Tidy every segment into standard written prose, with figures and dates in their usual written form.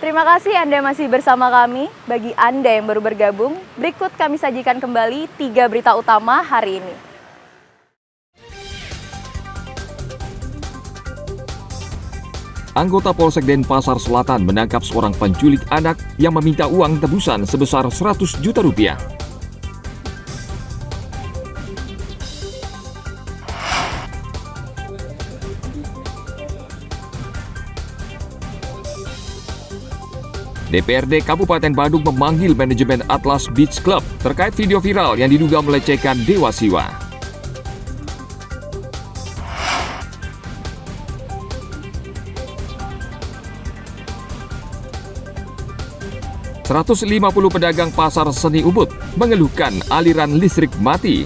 Terima kasih Anda masih bersama kami. Bagi Anda yang baru bergabung, berikut kami sajikan kembali 3 berita utama hari ini. Anggota Polsek Denpasar Selatan menangkap seorang penculik anak yang meminta uang tebusan sebesar 100 juta rupiah. DPRD Kabupaten Badung memanggil manajemen Atlas Beach Club terkait video viral yang diduga melecehkan Dewa Siwa. ...150 pedagang pasar seni Ubud mengeluhkan aliran listrik mati.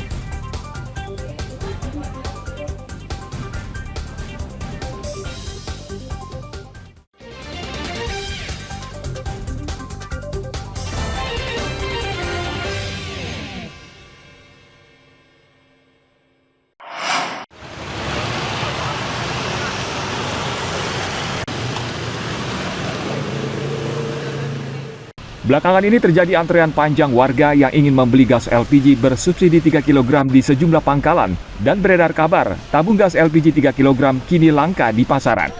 Belakangan ini terjadi antrean panjang warga yang ingin membeli gas LPG bersubsidi 3 kg di sejumlah pangkalan dan beredar kabar tabung gas LPG 3 kg kini langka di pasaran.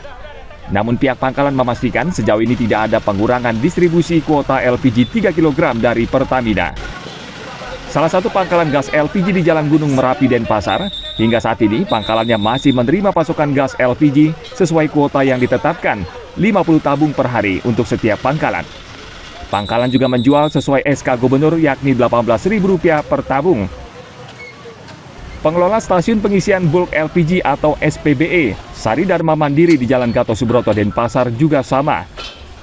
Namun pihak pangkalan memastikan sejauh ini tidak ada pengurangan distribusi kuota LPG 3 kg dari Pertamina. Salah satu pangkalan gas LPG di Jalan Gunung Merapi, Denpasar, hingga saat ini pangkalannya masih menerima pasokan gas LPG sesuai kuota yang ditetapkan 50 tabung per hari untuk setiap pangkalan. Pangkalan juga menjual sesuai SK Gubernur yakni Rp18.000 per tabung. Pengelola stasiun pengisian bulk LPG atau SPBE, Sari Dharma Mandiri di Jalan Gatot Subroto, Denpasar juga sama.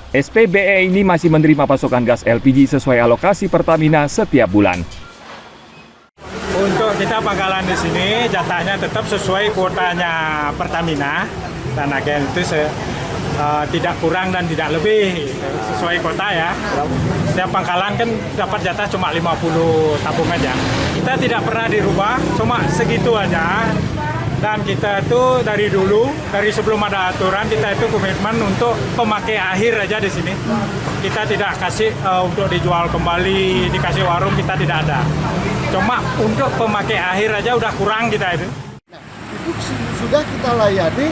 SPBE ini masih menerima pasokan gas LPG sesuai alokasi Pertamina setiap bulan. Untuk kita pangkalan di sini jatahnya tetap sesuai kuotanya Pertamina dan agen itu tidak kurang dan tidak lebih sesuai kota ya. Setiap pangkalan kan dapat jatah cuma 50 tabung aja. Kita tidak pernah dirubah, cuma segitu aja. Dan kita itu dari dulu, dari sebelum ada aturan, kita itu komitmen untuk pemakai akhir aja di sini. Kita tidak kasih untuk dijual kembali, dikasih warung, kita tidak ada. Cuma untuk pemakai akhir aja udah kurang kita itu. Nah, itu sudah kita layani,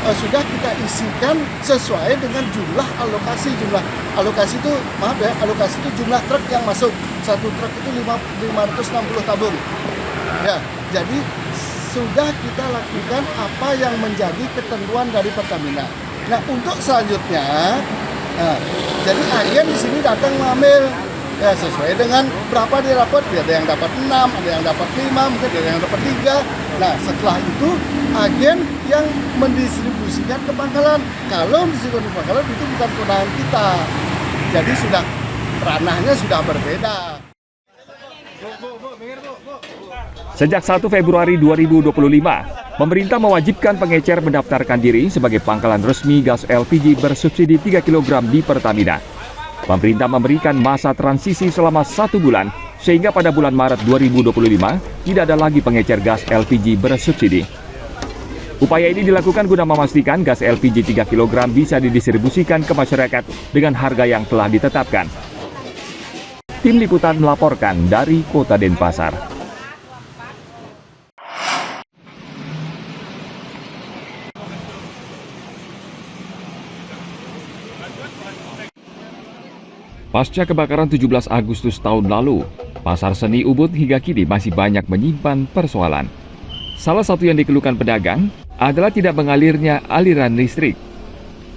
sudah kita isikan sesuai dengan jumlah alokasi. Jumlah alokasi itu, maaf ya, alokasi itu jumlah truk yang masuk. Satu truk itu 560 tabung. Ya, jadi sudah kita lakukan apa yang menjadi ketentuan dari Pertamina. Nah, untuk selanjutnya, jadi agen di sini datang mengambil ya sesuai dengan berapa dia dapat. Ada yang dapat 6, ada yang dapat 5, mungkin ada yang dapat 3. Nah, setelah itu agen yang mendistribusikan ke pangkalan. Kalau distribusikan ke pangkalan itu bukan kewenangan kita. Jadi sudah ranahnya sudah berbeda. Sejak 1 Februari 2025, pemerintah mewajibkan pengecer mendaftarkan diri sebagai pangkalan resmi gas LPG bersubsidi 3 kg di Pertamina. Pemerintah memberikan masa transisi selama 1 bulan, sehingga pada bulan Maret 2025 tidak ada lagi pengecer gas LPG bersubsidi. Upaya ini dilakukan guna memastikan gas LPG 3 kg bisa didistribusikan ke masyarakat dengan harga yang telah ditetapkan. Tim Liputan melaporkan dari Kota Denpasar. Pasca kebakaran 17 Agustus tahun lalu, pasar seni Ubud hingga kini masih banyak menyimpan persoalan. Salah satu yang dikeluhkan pedagang adalah tidak mengalirnya aliran listrik.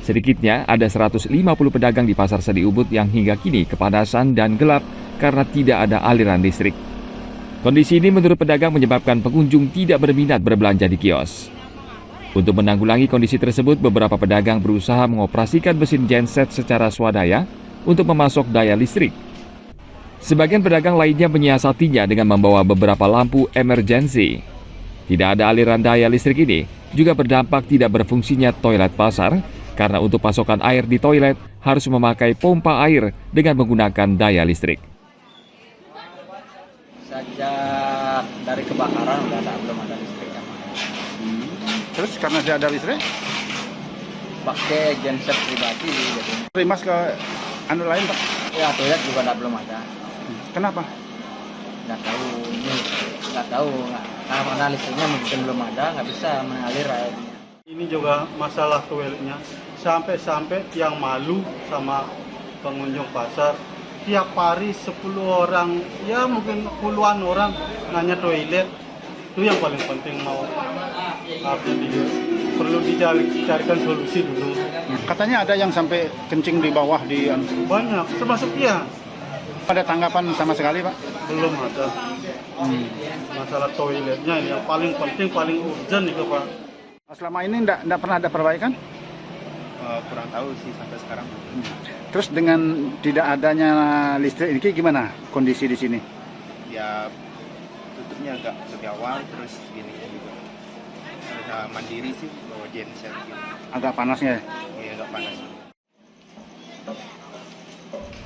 Sedikitnya ada 150 pedagang di pasar seni Ubud yang hingga kini kepanasan dan gelap karena tidak ada aliran listrik. Kondisi ini menurut pedagang menyebabkan pengunjung tidak berminat berbelanja di kios. Untuk menanggulangi kondisi tersebut, beberapa pedagang berusaha mengoperasikan mesin genset secara swadaya untuk memasok daya listrik. Sebagian pedagang lainnya menyiasatinya dengan membawa beberapa lampu emergensi. Tidak ada aliran daya listrik ini juga berdampak tidak berfungsinya toilet pasar, karena untuk pasokan air di toilet harus memakai pompa air dengan menggunakan daya listrik. Sejak dari kebakaran belum ada listrik. Terus karena tidak ada listrik, pakai genset pribadi. Mas ke anu lain Pak? Ya toilet juga belum ada. Kenapa? Nggak tahu ini, nggak tahu karena listriknya mungkin belum ada, nggak bisa mengalir airnya. Ini juga masalah toiletnya, sampai yang malu sama pengunjung pasar. Tiap hari 10 orang, ya mungkin puluhan orang nanya toilet. Itu yang paling penting perlu dicarikan solusi dulu. Katanya ada yang sampai kencing di bawah di Banyak, termasuk dia. Ada tanggapan sama sekali Pak? Belum ada. Masalah toiletnya ini yang paling penting, paling urgent itu Pak. Selama ini enggak pernah ada perbaikan? Kurang tahu sih sampai sekarang. Terus dengan tidak adanya listrik ini gimana kondisi di sini? Ya tutupnya agak lebih awal, terus gini juga. Udah mandiri sih bawa genset gitu. Agak panasnya ya? Iya agak panas.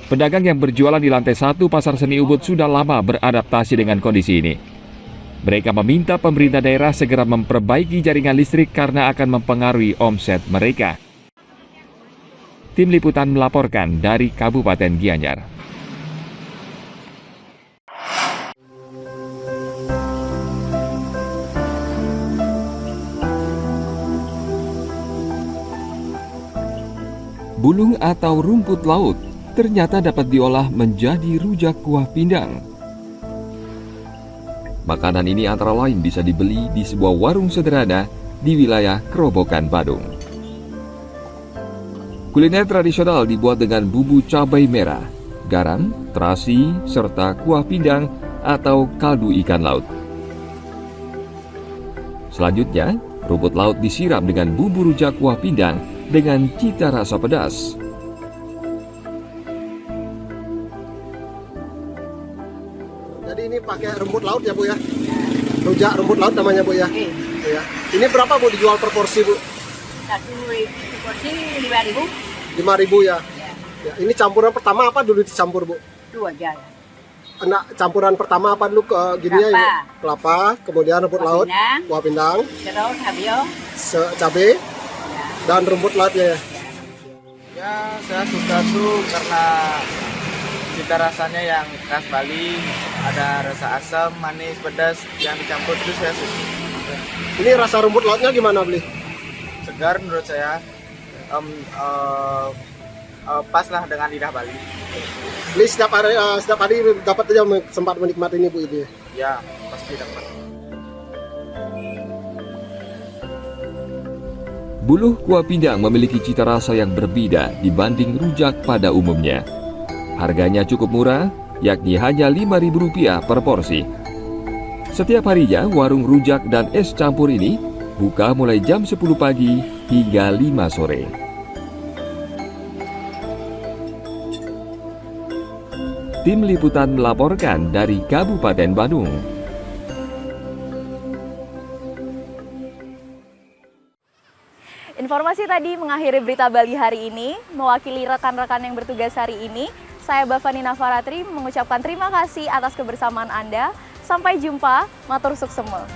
Pedagang yang berjualan di lantai 1 Pasar Seni Ubud sudah lama beradaptasi dengan kondisi ini. Mereka meminta pemerintah daerah segera memperbaiki jaringan listrik karena akan mempengaruhi omset mereka. Tim Liputan melaporkan dari Kabupaten Gianyar. Bulung atau rumput laut ternyata dapat diolah menjadi rujak kuah pindang. Makanan ini antara lain bisa dibeli di sebuah warung sederhana di wilayah Kerobokan, Badung. Kuliner tradisional dibuat dengan bumbu cabai merah, garam, terasi, serta kuah pindang atau kaldu ikan laut. Selanjutnya, rumput laut disiram dengan bumbu rujak kuah pindang dengan cita rasa pedas. Jadi ini pakai rumput laut ya Bu ya? Rujak rumput laut namanya Bu ya? Ya. Ini berapa Bu dijual per porsi Bu? Satu porsi 5.000. 5.000 ya? Ya. Ini campuran pertama apa dulu dicampur Bu? Itu aja. Campuran pertama apa dulu gini ya? Kelapa. Kelapa, kemudian rumput Kuah laut, pindang. kuah pindang, Terus habio. cabai, dan rumput lautnya ya? Ya saya suka tuh karena cita rasanya yang khas Bali, ada rasa asam, manis, pedas yang dicampur itu saya suka. Ini rasa rumput lautnya gimana beli? Segar menurut saya, pas lah dengan lidah Bali. Ini setiap hari dapat aja sempat menikmati ini Bu ini. Ya pasti dapat. Buluh kuah pindang memiliki cita rasa yang berbeda dibanding rujak pada umumnya. Harganya cukup murah, yakni hanya Rp5.000 per porsi. Setiap harinya, warung rujak dan es campur ini buka mulai jam 10 pagi hingga 5 sore. Tim Liputan melaporkan dari Kabupaten Badung. Informasi tadi mengakhiri berita Bali hari ini. Mewakili rekan-rekan yang bertugas hari ini, saya Bavani Nafaratri mengucapkan terima kasih atas kebersamaan Anda. Sampai jumpa, matur suksema.